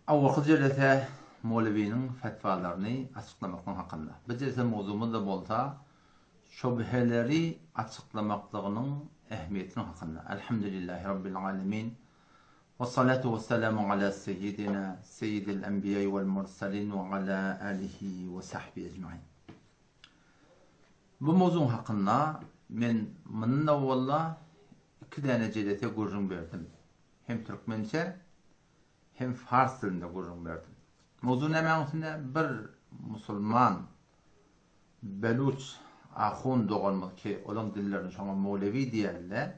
Awwal jelete Mevlevi'nin fetvalarını açıklamaktan hakkında. Bir jelete mevzumuz da bolsa şüpheleri açıklamaklığının ehemmiyetinin hakkında. Elhamdülillahi Rabbil alemin. Ve salatu ve selamu ala seyyidina seyyidil enbiya vel mursalin ve ala alihi ve sahbihi ecmaîn. Bu mevzum hakkında men bundan valla iki tane jelete gurrun verdim. Hem Türkmençe hem Fars dilinde gurrun verdim. Mevzu ne mevzusunda bir Müslüman Beluç ahun doğulmalı ki olan dillerini şuna Mevlevi diyorlar.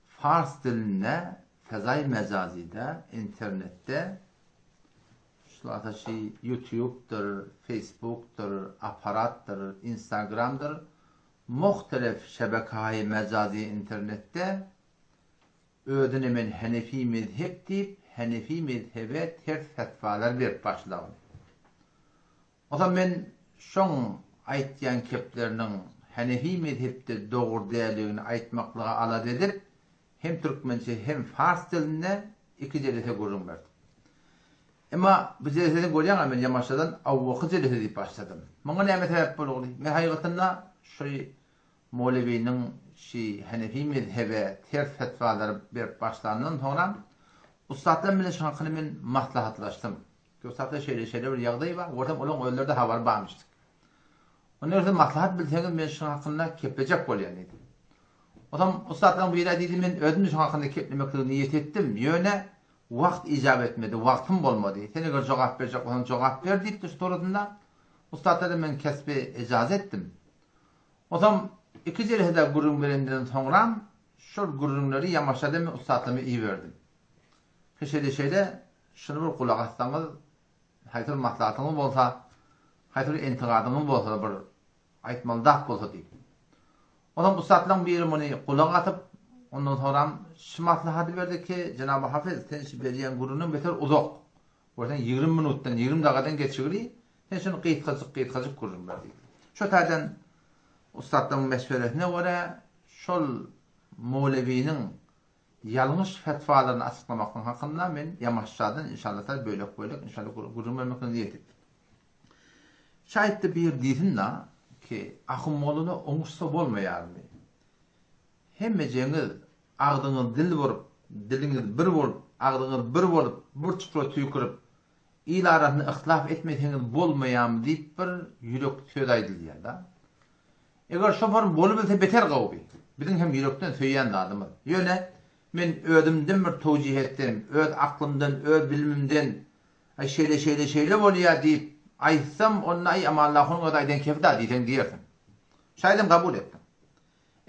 Fars dilinde fezai mecazide internette şulata şey YouTube'dur, Facebook'dur, aparattır, Instagram'dır. Muhtelif şebekayı mecazi internette ödünemin Hanefi mezhep deyip Hanefi mezhebe ters fetvalar verip başladı. O zaman ben şun aytyan keplerinin Hanefi mezhepte doğru değerlerini aytmaklığa alad edip hem Türkmençe hem Fars dilinde iki jelete gurrun verdim. Ama bu jeleteni görüyen ben yamaçladan avvakı jelete deyip başladım. Bana ne sebep bulur? Ben hakikatında Mevlevi'nin Hanefi mezhebe ters fetvaları verip başlandığından sonra ustadlar bilen şu hakkını ben maslahatlaştım. Ustadlar şeyler bir yağdayı var. Orada olan öylerde havar bağmıştık. Onun maslahat bilseniz ben şu hakkında keplecek oluyor neydi. O zaman ustadların bir dedim ben ödüm şu hakkında keplemekle niyet ettim. Yöne vakt icap etmedi. Vaktim olmadı. Seni göre cevap verecek olan cevap ver deyip sorduğunda ustadlara ben kesbe icaz ettim. O zaman iki jelete gurrun verenden sonra şu gurrunları yamaçladım ve ustadlarımı iyi verdim. Şeyde şunu bir kulak atsanız haytır maslahatınız olsa haytır intikadınız olsa bir aytmalı dak olsa deyip. Ondan ustadların bir bunu kulak atıp ondan sonra şu maslahatı verdi ki Cenab-ı Hafız sen veriyen gurrunun beter uzak. Oradan 20 minuttan 20 dakikadan geçiriyor. Sen şunu kıyıtkacık gurrun verdi. Şu tarzdan ustadların meşveretine göre şol Mevlevi'nin yanlış fetvalarını açıklamakın hakkında ben yamaçladım. İnşallah böyle inşallah gurrun vermekten niyet ettim. Şayet de bir dizinle ki ahım olunu onuşsa olmayar mı? Hemmeceğiniz ağdığınız dil vurup, diliniz bir vurup, ağdığınız bir vurup, bir çıkıra tüykürüp, il arasını ıhtilaf etmediğiniz bolmayam deyip bir yürek söydaydı diye da. Eğer şoförün bolu bilse beter qavbi. Bizim hem yürekten söyleyen de adımız. Yöne, men ödümden bir tevcih ettim, öz aklımdan, öz bilimimden, şeyle oluyor deyip, aytsam onun ay ama Allah'ın odaydan kefda diysen diyersin. Şaydım kabul ettim.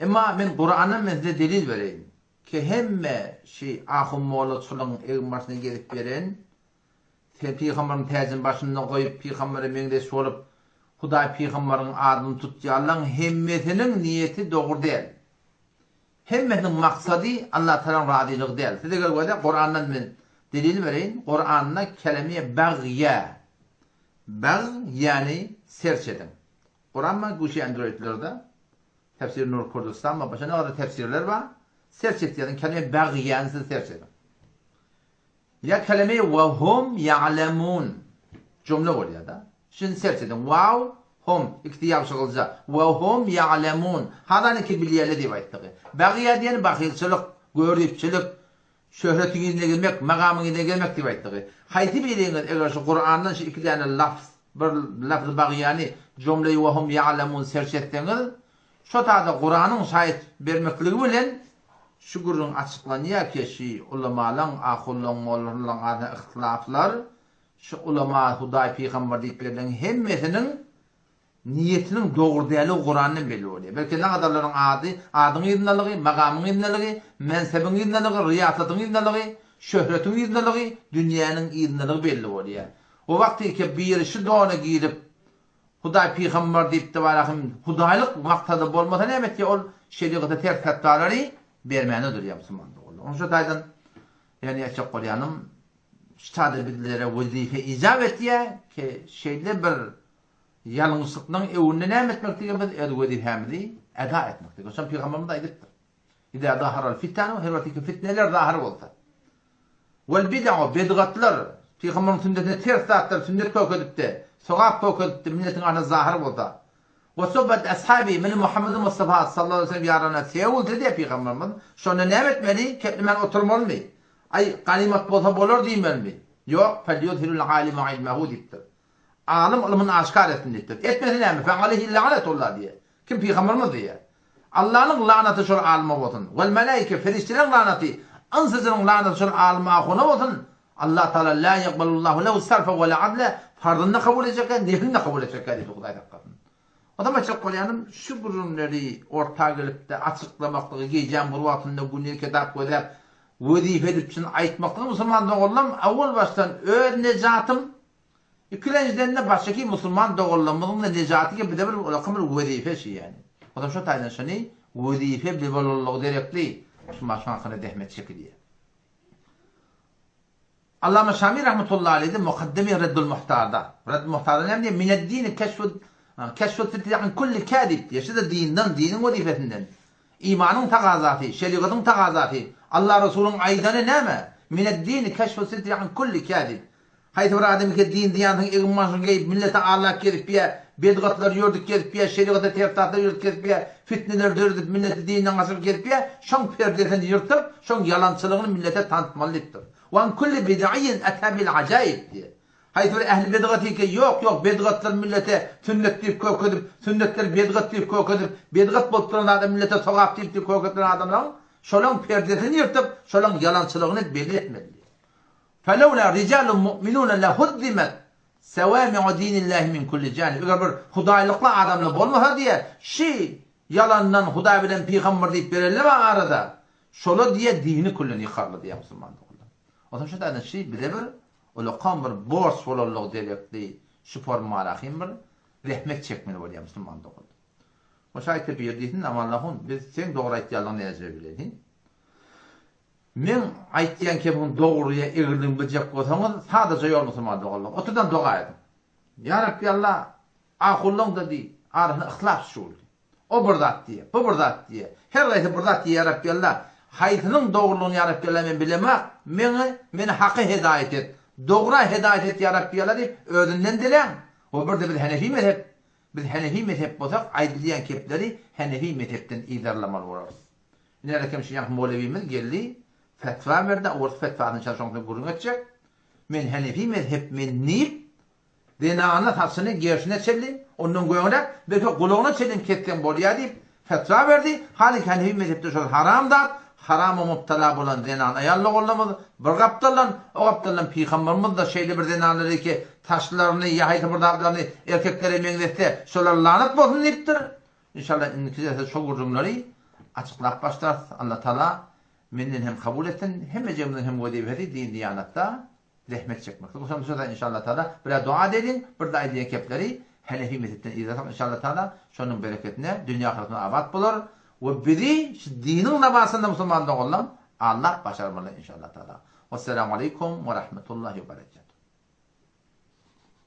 Ama ben Kur'an'ın size delil vereyim. Ki hemme ahım moğlu çulun evin başına gelip veren, Peygamberin tezin başına koyup, Peygamber'e mende sorup, Huday Peygamber'in adını tuttu. Allah'ın hemmesinin niyeti doğru değil. Hemmesinin maksadı Allah Teala'nın razılığı değil. Size göre Kur'an'dan ben delil vereyim. Kur'an'da kelimeye bagya. Bag yani serç edin. Kur'an mı Guşi Android'lerde? Tefsir Nur Kurdistan mı? Başka ne kadar tefsirler var? Serç edin. Kelime bag yani serç edin. Ya kelime ve hum ya'lemun. Cümle oluyor da. Şimdi serç edin. Wow, hum. İktiyab şıkılca. Ve hum ya'lemun. Hadan ki biliyeli diye ayettiği. Bagya diyen bakilçilik, görüpçilik, şöhretine gelmek, makamına gelmek diye ayettiği. Hayti bildiğiniz eğer şu Kur'an'dan şu iki tane lafz bagyani cümleyi ve hum ya'lemun serç ettiğiniz şu tarzda Kur'an'ın şahit vermekliği bilen şu gurrun açıklanıyor ki şu ulamaların, ahulların, moğulların adına ihtilaflar şu ulama, Huday Peygamber dediklerinin hemmesinin niyetinin doğru değerli Kur'an'ın belli oluyor. Belki ne kadarların adının idnalığı, makamının idnalığı, mensebinin idnalığı, riyasatının idnalığı, şöhretin idnalığı, dünyanın idnalığı belli oluyor. O vakti ki bir şu doğru giyip Huday Peygamber deyip de var Hudaylık maktadı olmasa ne demek ki o şeriatı ters fetvaları vermenidir ya Müslüman'da olur. Onun şu taydan yani açık olayanım ştadı bilgilere vazife icap ettiye ki bir yanlışlıktan evinde ne etmektir? Vazifemizi eda etmektir. O zaman Peygamberimiz de ediptir. İzâ zâharal fitanu, her vakti fitneler zahir olsa. Vel bid'u bid'atlar Peygamber'in sünnetine ters saatlar sünnet köküdüp de, sogap köküdüp de milletin ana zahir bolsa. Ve sohbet ashabi min Muhammed Mustafa sallallahu aleyhi ve sellem yarana sevul dedi Peygamberimiz. Şonu ne etmeli? Ketlimen oturmalı mı? Ay kalimat bolsa bolur diýmeli mi? Yok, felyuzhirul alimu ilmehu diptir. Alim ilmini aşkar etsin diptir. Etmesi näme? Fe aleyhi lanetullah diye. Kim Peygamberimiz diye. Allah'ın laneti şol alime bolsun. Vel melaike feriştelerin laneti, ansızın laneti şol alime ahuna bolsun. Allah Teala la yaqbalullahu lehu sarfa ve la adle fardını kabul edecek, nefilini kabul edecek diye Hudaý taqqatın. Adam açık qoyanım şu burunları orta gelip de açıklamaklığı geyeceğim bu vaktinde günlük kitap koyup vazife edip için aytmaklığı Müslüman doğulam avval baştan necatım ikinciden de baştaki Müslüman doğulamın da necatı gibi de bir olakamır vazife şey yani. Adam şu taydan şani vazife bir boluluk gerekli. Müslüman şansına dehmet şekliye. Allame Şamî rahmetullahi aleyhi mukaddemi Reddül Muhtar'da. Reddül Muhtar'da ne diye? Mineddini keşfet yani kulli kâdib diye. İşte dinden, dinin vazifesinden. İmanın takazatı, şeriatın takazatı. Allah Resulü'nün aydanı ne mi? Mineddini keşfet yani kulli kâdib. Haydi bir adam ki din diyanın ilmanşın geyip millete Allah kerip ya, bedgatlar yorduk kerip ya, şeriatı tertatlar yorduk kerip ya, fitneler dördük milleti dininden asıl kerip ya, şon perdesini yırtıp, şon yalancılığını millete tanıtmalıdır. وَاَنْ كُلِّ بِدْعِيٍّ اَتَى بِالْعَجَائِبْ diye. Hayır ehl-i bedgati ki yok bedgatlar millete sünnet deyip köküdüp, sünnetler bedgat deyip köküdüp, bedgat bolup adam millete sogap deyip köküdüp adamlar, şolun perdesini yırtıp, şolun yalancılığını belli etmeli. فَلَوْلَا رِجَالٌ مُؤْمِنُونَ لَهُدِّمَتْ سَوَامِعُ دِينِ اللّٰهِ مِنْ كُلِّ جَانِبٍ. Eğer bir hudaylıkla adamla bolmasa diye, yalandan huday bilen peygamber deyip verirler arada, şolu diye dini kullini yıkarlı diye Müslümanlar. O zaman şu tane birebir ola kamber borç bololuk gerekli spor marahim bir rehmet çekmeli bolýar Müslüman dogul. O şayet bir diýsin ama Allah'ın biz sen doğru aýtýanlygyny näze biledin. Men aýtýan ki bu doğruya egirdim biljek bolsaňyz sadece ýol Müslüman dogul. Otudan dogaýdy. Ya Rabbi Allah ahulluň dedi, arhyny ihlas şol. O bir zat diye, bu bir zat diye. Her gaýsy bir zat diye ya Rabbi Allah haytının doğruluğunu ya Rabbi Allah men bilemek, meni hakkı hidayet et. Doğru hidayet et ya Rabbi Allah deyip ödünden dilen. O bir de bir Hanefi mezhep. Biz Hanefi mezhep bolsak aýdylan kepleri Hanefi mezhepden iýdarlamaly bolarys. Närekem şeýle Molevimiz geldi, fetva berdi, o fetvanyň şaşaňyny gurun etjek. Men Hanefi mezhep men nip denana tasyny gerşine çeldi. Ondan goýanlar belki gulugyna çelim ketken bolýar diýip fetva berdi. Hali Hanefi mezhepde şol haramda harama mubtala bolan zenan ayallı olamaz. Bir gaptalan, o gaptalan Peygamberimiz da şeýle bir zenanları ki taşlaryny ýa-da burdaklaryny erkeklere meňdetde şolar lanet bolsun diýipdir. İnşallah inkizese şol gurjunlary açyklap başlar. Allah Taala menden hem kabul etsin, hem ejemden hem wadiweti din diýanatda rahmet çekmek. Bu sonuçta inşallah Taala bir dua edin, bir da edin kepleri Hanefi mezhepden izah inşallah Taala şonun bereketine dünya ahiretine abad bolar. Ve bizi dinin nabasında Müslüman doğulan Allah başarmalı inşallah Teala. Vesselamu aleyküm ve rahmetullahi ve berekatuhu.